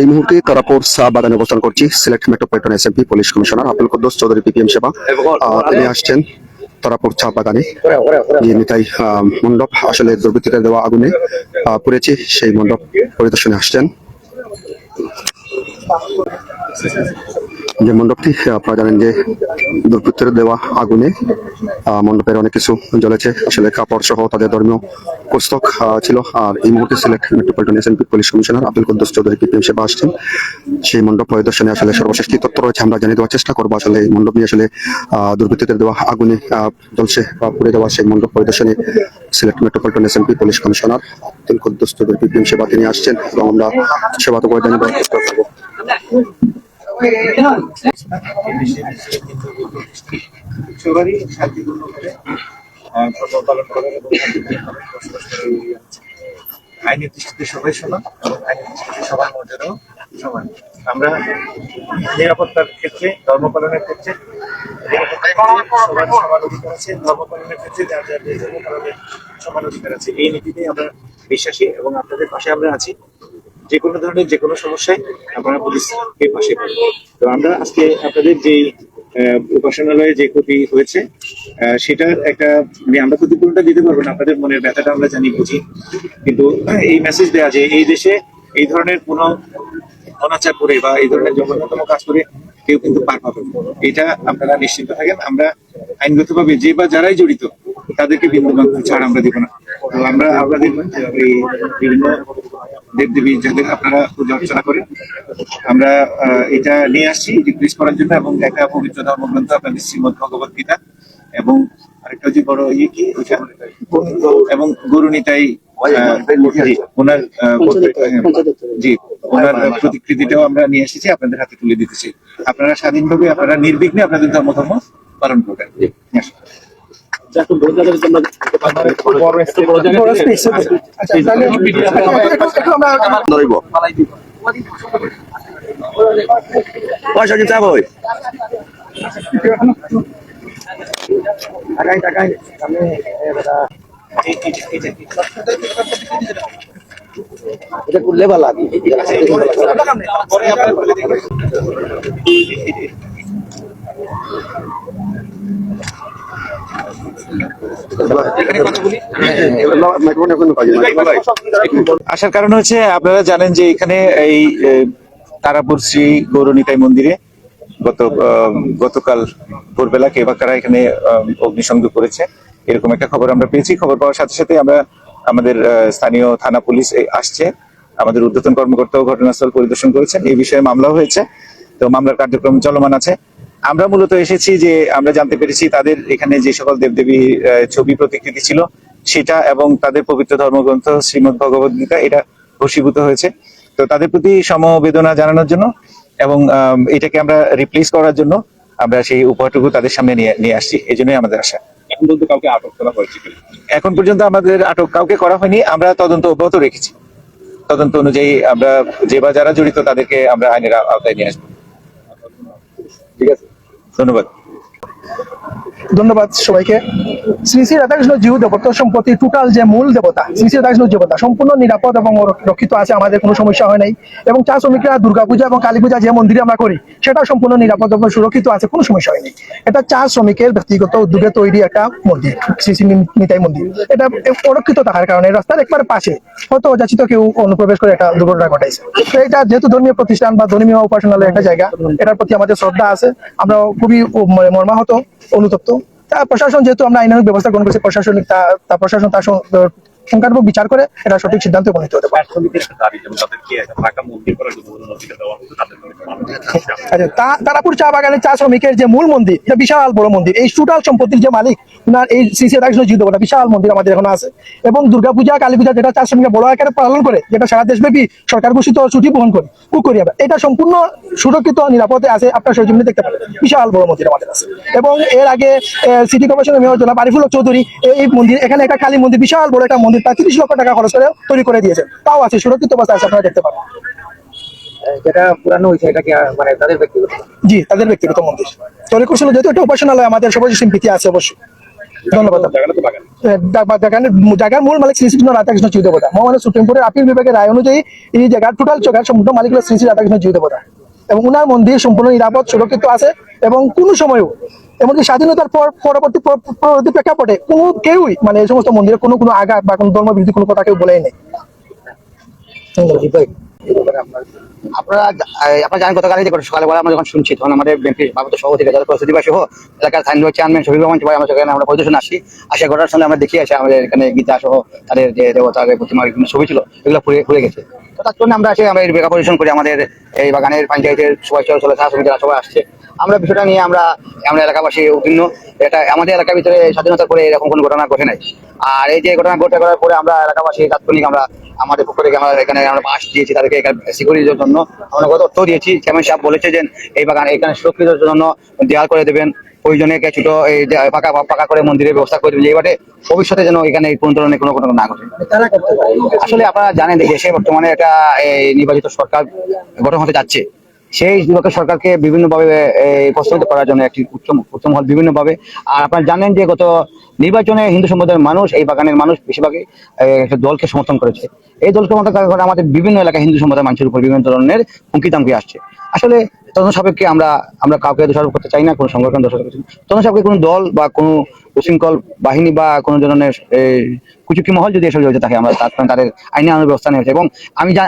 এই মুহূর্তে তারাপুর চা বাগানে অবস্থান করছি। Sylhet metropolitan SMP police commissioner Abdul Quddus Chowdhury PPM সেবা তিনি আসছেন তারাপুর চা বাগানে। নিতাই মণ্ডপ আসলে দুর্বৃত্তদের দেওয়া আগুনে পুড়েছে, সেই মণ্ডপ পরিদর্শনে আসছেন। যে মণ্ডপটি আপনারা জানেন যে দুর্বৃত্তদের দেওয়া আগুনে মণ্ডপের অনেক কিছু জ্বলেছে, আসলে কাপড় সহ তাদের ধর্মীয় পুস্তক ছিল। আর এই মুহূর্তে Sylhet metropolitan SMP police commissioner Abdul Quddus Chowdhury PPM সেবা আসছেন। সেই মণ্ডপ পরিদর্শনে আসলে সর্বশেষ কি তথ্য রয়েছে আমরা জানিয়ে দেওয়ার চেষ্টা করবো। আসলে এই মণ্ডপ নিয়ে আসলে দুর্বৃত্তদের দেওয়া আগুনে জ্বলছে বা পুড়ে যাওয়া সেই মণ্ডপ পরিদর্শনে Sylhet metropolitan SMP police commissioner Abdul Quddus Chowdhury PPM সেবা তিনি আসছেন এবং আমরা সেবা তো করে জানিয়ে দেওয়ার চেষ্টা করবো। সবারই শান্তিপূর্ণভাবে পালন করার এবং আইনের দৃষ্টিতে সবাই সমান এবং আইনের দৃষ্টিতে সবার মর্যাদাও সমান। আমরা নিরাপত্তার ক্ষেত্রে, ধর্ম পালনের ক্ষেত্রে সবার সমান অধিকার আছে, ধর্ম পালনের ক্ষেত্রে যার যার ধর্ম পালনের সমান অধিকার আছে, এই নীতিতে আমরা বিশ্বাসী এবং আপনাদের পাশে আমরা আছি। যে কোনো ধরনের যে কোনো সমস্যায় আপনারা পুলিশের পাশে পাবেন। তো আমরা আজকে আপনাদের যে উপাসনালয়ে যে ক্ষতি হয়েছে সেটার একটা আমরা ক্ষতিপূরণটা দিতে পারবো না, আপনাদের মনের ব্যথাটা আমরা জানি, বুঝি, কিন্তু এই মেসেজ দেওয়া যে এই দেশে এই ধরনের কোনো অনাচার করে বা এই ধরনের জঘন্যতম কাজ করে কেউ কিন্তু পার পাবে, এটা আপনারা নিশ্চিন্ত থাকেন। আমরা আইনগতভাবে যে বা যারাই জড়িত তাদেরকে বিন্দুমাত্র ছাড় আমরা দিব না। তো আমরা আপনাদের এই বিভিন্ন দেবদেবী যাদের আপনারা পূজা অর্চনা করেন, আমরা এটা নিয়ে আসছি রিপ্লেস করার জন্য এবং একটা পবিত্র ধর্মগ্রন্থ আপনাদের শ্রীমদ্ ভগবত গীতা এবং আরেকটা যে বড় ইয়ে কি ওইটা এবং গরু নিতাই ওনার জি ওনার প্রতিকৃতিটাও আমরা নিয়ে এসেছি, আপনাদের হাতে তুলে দিতেছি। আপনারা স্বাধীনভাবে আপনারা নির্বিঘ্নে আপনাদের ধর্ম পালন করবেন। পয়সা কি চাবো এটা করলে ভালো লাগে। আসার কারণ হচ্ছে আপনারা জানেন যে এখানে এই তারাপুর শ্রী গৌরনিতাই মন্দিরে গতকাল ভোরবেলা কে বা কারা এখানে অগ্নিসংযোগ করেছে, এরকম একটা খবর আমরা পেয়েছি। খবর পাওয়ার সাথে সাথে আমরা আমাদের স্থানীয় থানা পুলিশ আসছে, আমাদের ঊর্ধ্বতন কর্মকর্তাও ঘটনাস্থল পরিদর্শন করেছেন, এই বিষয়ে মামলাও হয়েছে। তো মামলার কার্যক্রম চলমান আছে। আমরা মূলত এসেছি যে আমরা জানতে পেরেছি তাদের এখানে যে সকল দেবদেবী ছবি প্রতিকৃতি ছিল সেটা এবং তাদের পবিত্র ধর্মগ্রন্থ শ্রীমদ্ ভগবত গীতা এটা ভস্মীভূত হয়েছে। তো তাদের প্রতি সমবেদনা জানানোর জন্য এবং এটাকে আমরা রিপ্লেস করার জন্য আমরা সেই উপহারটুকু তাদের সামনে নিয়ে আসছি, এই জন্যই আমাদের আশা। এখন পর্যন্ত কাউকে আটক করা হয়েছে? এখন পর্যন্ত আমাদের আটক কাউকে করা হয়নি, আমরা তদন্ত অব্যাহত রেখেছি। তদন্ত অনুযায়ী আমরা যে বা যারা জড়িত তাদেরকে আমরা আইনের আওতায় নিয়ে আসবো। ঠিক আছে, ধন্যবাদ। ধন্যবাদ সবাইকে। শ্রী শ্রী রাধাকৃষ্ণ জিউ দেবতা সম্পত্তি টোটাল যে মূল দেবতা শ্রী শ্রী রাধাকৃষ্ণ দেবতা সম্পূর্ণ নিরাপদ এবং রক্ষিত আছে, আমাদের কোনো সমস্যা হয় নাই। এবং চা শ্রমিকরা দুর্গাপূজা এবং কালী পূজা যে মন্দিরে আমরা করি সেটা সম্পূর্ণ নিরাপদ এবং সুরক্ষিত আছে, কোনো সমস্যা হয়নি। এটা চা শ্রমিকের ব্যক্তিগত উদ্যোগে তৈরি একটা মন্দির, শ্রী শ্রী নিতাই মন্দির। এটা সুরক্ষিত থাকার কারণে রাস্তার একবার পাশে হয়তো অযাচিত কেউ অনুপ্রবেশ করে একটা দুর্ঘটনা ঘটাইছে। তো এটা যেহেতু ধর্মীয় প্রতিষ্ঠান বা ধর্মীয় উপাসনালয়ের একটা জায়গা, এটার প্রতি আমাদের শ্রদ্ধা আছে, আমরা খুবই মর্মাহত, অনুতপ্ত। তা প্রশাসন যেহেতু আমরা আইনানুগ ব্যবস্থা গ্রহণ করছি, প্রশাসনিক প্রশাসন তার সংখ্যালঘু বিচার করে এটা সঠিক সিদ্ধান্তে উপনীত হতে পারে। তারাপুর চা বাগানের চা শ্রমিকের যে মূল মন্দির, এটা বিশাল বড় মন্দির, এই টোটাল সম্পত্তির যে মালিক উনার এই শ্রী শ্রী রাধাকৃষ্ণ জিউ দেবতা বিশাল মন্দির আমাদের এখনো আছে। এবং দুর্গাপূজা কালী পূজা যেটা চা শ্রমিকরা বড় আকারে পালন করে, যেটা সারা দেশব্যাপী সরকার ঘোষিত ছুটি বহন করে কুকরিয়া, এটা সম্পূর্ণ সুরক্ষিত নিরাপদে আছে। আপনার সরজমিনে দেখতে পারেন বিশাল বড় মন্দির আমাদের আছে। এবং এর আগে সিটি কর্পোরেশনের মেয়র জনাব আরিফুল হক চৌধুরী এই মন্দির, এখানে একটা কালী মন্দির, বিশাল বড় একটা মন্দির, প্রায় 30 লক্ষ টাকা খরচ করে তৈরি করে দিয়েছে, তাও আছে, সুরক্ষিত অবস্থা আছে, আপনারা দেখতে পারেন। যেটা পুরানো হয়েছে এটা কি মানে তাদের ব্যক্তিগত? জি, তাদের ব্যক্তিগত মন্দির তৈরি করছিল, যেহেতু এটা উপাসনালয়, আমাদের সবাই সিম্পিতি আছে অবশ্যই। ধন্যবাদ। জায়গার মূল মালিক শ্রী শ্রী রাধাকৃষ্ণ জিউ দেবতা। মহামান্য সুপ্রিম কোর্টের আপিল বিভাগের রায় অনুযায়ী এই জায়গার টোটাল জায়গার সম্পূর্ণ মালিক হলো শ্রী শ্রী রাধাকৃষ্ণ জিউ দেবতা এবং উনার মন্দির সম্পূর্ণ নিরাপদ সুরক্ষিত আছে এবং কোনো সময়ও এমনকি স্বাধীনতার পর পরবর্তী প্রেক্ষাপটে কোনো কেউই মানে এই সমস্ত মন্দিরে কোনো কোনো আঘাত বা কোনো ধর্মবিরোধী কোনো কথা কেউ বলেই নেই। আপনারা আপনারা জানেন গতকাল যে সকালবেলা আমরা যখন শুনছি তখন আমাদের বিএনপির ভারপ্রাপ্ত সভাপতি যারা প্রস্তুতিবা সহ এলাকার স্থানীয় চেয়ারম্যান শফিক রহমান সবাই আমরা সেখানে আমরা পরিদর্শন আসি ঘটনার সঙ্গে আমরা দেখি আসি আমাদের এখানে গীতা সহ তাদের যে দেবতার প্রতিমার বিভিন্ন ছবি ছিল এগুলো পুড়ে গেছে। তো তার জন্য আমরা আমরা এই বেকা পরিদর্শন করি আমাদের এই বাগানের পঞ্চায়েতের সবাই চলে শ্রমিকেরা সবাই আসছে। আমরা বিষয়টা নিয়ে আমরা এলাকাবাসী উদ্বিগ্ন। এটা আমাদের এলাকার ভিতরে স্বাধীনতার পরে এরকম কোনো ঘটনা ঘটে নাই। আর এই যে ঘটনা ঘটে করার পরে আমরা এলাকাবাসী তাৎক্ষণিক আমরা আমাদের পক্ষ থেকে আমরা এখানে আমরা বাস দিয়েছি তাদেরকে সিকিউরিটির জন্য আমরা কত তথ্য দিয়েছি। চেয়ারম্যান সাহেব বলেছে যে এই বাগান এখানে সুরক্ষিতের জন্য দেয়াল করে দেবেন, প্রয়োজনে ছোট এই পাকা করে মন্দিরের ব্যবস্থা করে দেবেন, এইবারে ভবিষ্যতে যেন এখানে কোন ধরনের কোনো ঘটনা না ঘটে। আসলে আপনারা জানেন যে দেশে বর্তমানে একটা নির্বাচিত সরকার গঠন হতে যাচ্ছে। সেই সরকারকে বিভিন্নভাবে প্রস্তাবিত করার জন্য একটি উচ্চ মহল বিভিন্নভাবে। আর আপনারা জানেন যে গত নির্বাচনে হিন্দু সম্প্রদায়ের মানুষ এই বাগানের মানুষ বেশিরভাগই একটা দলকে সমর্থন করেছে। এই দলকে সমর্থন করার কারণে আমাদের বিভিন্ন এলাকায় হিন্দু সম্প্রদায়ের মানুষের উপর বিভিন্ন ধরনের হুমকি দামকি আসছে। আসলে তদন্ত সাপেক্ষে আমরা কাউকে দোষারোপ করতে চাই না, কোনো সংগঠন দোষারোপ করতে চাই না। তদন্ত সাপেক্ষে কোনো দল বা কোনো উশৃঙ্খল বাহিনী বা কোনো ধরনের কুচুকি মহল যদি এসব জড়িত থাকে আমরা তাদের আইনে আইনের ব্যবস্থা নিয়েছে এবং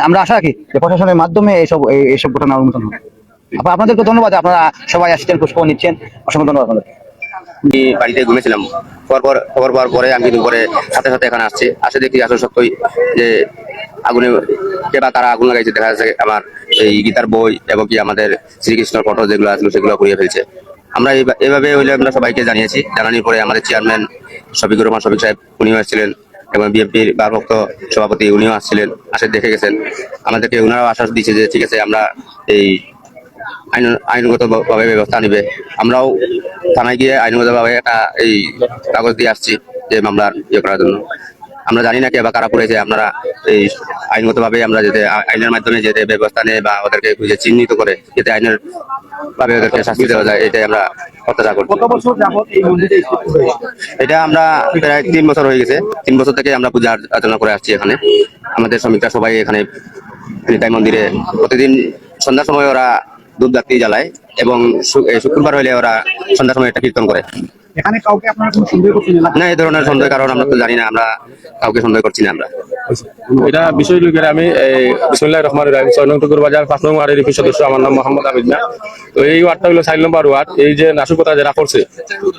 আমরা আশা রাখি যে প্রশাসনের মাধ্যমে এইসব ঘটনা উন্মোচন হবে। আপনাদেরকে ধন্যবাদ, আপনারা সবাই আসছেন, খোঁজখবর নিচ্ছেন, অসংখ্য ধন্যবাদ আপনাদেরকে। আমি বাড়িতে ঘুমেছিলাম, খবর পাওয়ার পরে আমি কিন্তু পরে সাথে সাথে এখানে আসে দেখি আসলে সত্যই যে আগুনে কে বা কারা আগুন লাগাইছে। দেখা যাচ্ছে আমার এই গীতার বই এবং কি আমাদের শ্রীকৃষ্ণের ফটো যেগুলো আসলো সেগুলো পুড়িয়ে ফেলছে। আমরা এইভাবে হইলে আমরা সবাইকে জানানোর পরে আমাদের চেয়ারম্যান শফিকুর রহমান শফিক সাহেব উনিও আসছিলেন এবং বিএনপির ভারপ্রাপ্ত সভাপতি উনিও আসছিলেন, দেখে গেছেন। আমাদেরকে ওনারাও আশ্বাস দিয়েছে যে ঠিক আছে আমরা এই আইনগতভাবে ব্যবস্থা নিবে। আমরাও থানায় গিয়ে আইনগতভাবে একটা এই কাগজ দিয়ে আসছি যে মামলার করার জন্য। আমরা জানি না কে বা কারা করেছে, আপনারা এই আইনগতভাবে আমরা যাতে আইনের মাধ্যমে যেতে ব্যবস্থা নেয় বা ওদেরকে খুঁজে চিহ্নিত করে যাতে আইনের ভাবে ওদেরকে শাস্তি দেওয়া যায়, এটাই আমরা প্রত্যাশা করছি। এটা আমরা প্রায় 3 বছর হয়ে গেছে। 3 বছর থেকে আমরা পূজা অর্চনা করে আসছি এখানে। আমাদের শ্রমিকরা সবাই এখানে নিতাই মন্দিরে প্রতিদিন সন্ধ্যার সময় ওরা ধূপবাতি জ্বালায় এবং শুক্রবার হইলে ওরা সন্ধ্যার সময় একটা কীর্তন করে। এখানে কাউকে আপনারা কোনো সন্দেহ করছেন না, এই ধরনের সন্দেহ কারণ আমরা তো জানি না, আমরা কাউকে সন্দেহ করছি না। আমরা এটা বিষয় লোকের আমি বিসমিল্লাহির রহমানির রহিম 6 নং টুকুর বাজার 5 নং ওয়ার্ডের সদস্য। আমার নাম মোহাম্মদ আবিদ মিয়া। তো এই ওয়ার্ডটা হলো 4 নম্বর ওয়ার্ড। এই যে নাশকতা যারা করছে,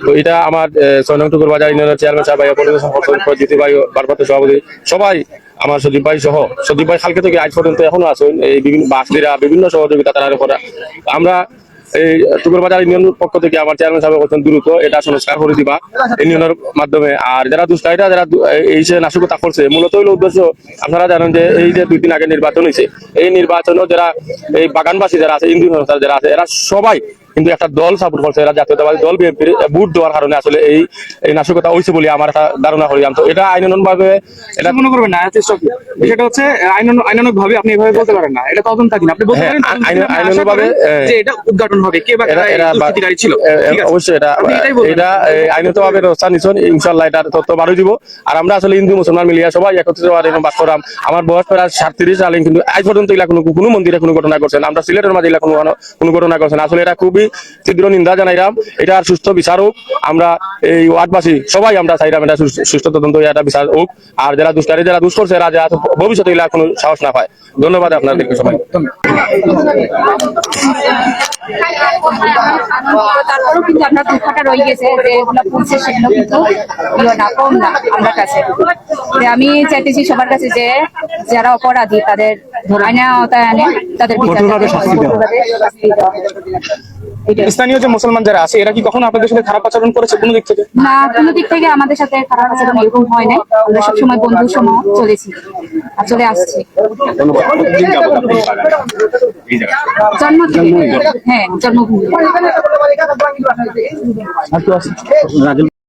তো এটা আমার 6 নং টুকুর বাজার ইউনিয়নের চেয়ারম্যান সাহেব, পরিবেশন জ্যোতি ভাই, ভারপ্রাপ্ত সভাপতি সবাই, আমার সজীব ভাই সহ। সজীব ভাই কালকে থেকে আজ পর্যন্ত এখনো আছেন এই বিভিন্ন বাসদিরা বিভিন্ন সহযোগিতা তারা করা। আমরা এই টুকুরবাজার ইউনিয়নের পক্ষ থেকে আমার চেয়ারম্যান সাহেব বলছেন দ্রুত এটা সংস্কার করে দিবা ইউনিয়নের মাধ্যমে। আর যারা দুষ্কারীরা যারা এই যে নাশকতা করছে, মূলত হইল উদ্দেশ্য আপনারা জানেন যে এই যে 2 দিন আগে নির্বাচন হয়েছে, এই নির্বাচনও যারা এই বাগানবাসী যারা আছে, হিন্দু সংস্থা যারা আছে, এরা সবাই কিন্তু একটা দল সাপোর্ট করছে। এরা জাতীয়তাবাদী দল বিএনপির ভোট দেওয়ার কারণে আসলে এই নাশকতা হয়েছে বলে আমার একটা ধারণা করিলাম। তো এটা আইনানুগ ভাবে এটা মনে করবেন না, বিষয়টা হচ্ছে আইনানুগ ভাবে আপনি এভাবে বলতে পারেন না, এটা তদন্ত থাকি না। আপনি বলতে পারেন আইনানুগ ভাবে যে এটা উদ্ঘাটন হবে, কে বা কারা দুষ্কৃতিকারী ছিল। অবশ্যই এটা আইনত ভাবে ব্যবস্থা নিচ্ছেন, ইনশাআল্লাহ এটা তথ্য বাড়ি দিব। আর আমরা আসলে হিন্দু মুসলমান মিলিয়া সবাই একত্রিত বাস করাম। আমার বয়স প্রায় 37 সাল, কিন্তু আজ পর্যন্ত এগুলা কোনো মন্দিরে কোনো ঘটনা করছেন, আমরা সিলেটের মাঝে এগুলা কোনো ঘটনা করছেন। আসলে এটা খুবই তীব্র নিন্দা জানাইলাম। এটার সুস্থ বিচার হোক। আমরা এই ওয়ার্ডবাসী সবাই আমরা চাইলাম এটা সুস্থ তদন্ত এটা বিচার হোক। আর যারা দুষ্কারী যারা দুষ করছে এরা যারা ভবিষ্যতে এগুলা কোনো সাহস না পায়। ধন্যবাদ আপনাদেরকে সবাই। তারপরেও কিন্তু আপনার দুঃখটা রয়ে গেছে যে এগুলো পড়ছে, সেগুলো কিন্তু কম না আমার কাছে। আমি চাইতেছি সবার কাছে যে যারা অপরাধী তাদের আইনের আওতায় আনে, তাদের শাস্তি দেওয়া। স্থানীয় যে মুসলমান যারা আছে এরা কি কখনো আপনাদের সাথে খারাপ আচরণ করেছে কোনো দিক থেকে? না, কোনো দিক থেকে আমাদের সাথে খারাপ আচরণ এরকম হয় নাই। আমরা সবসময় বন্ধুর সময় চলেছি আর চলে আসছি জন্ম থেকে। হ্যাঁ, জন্মভূমি।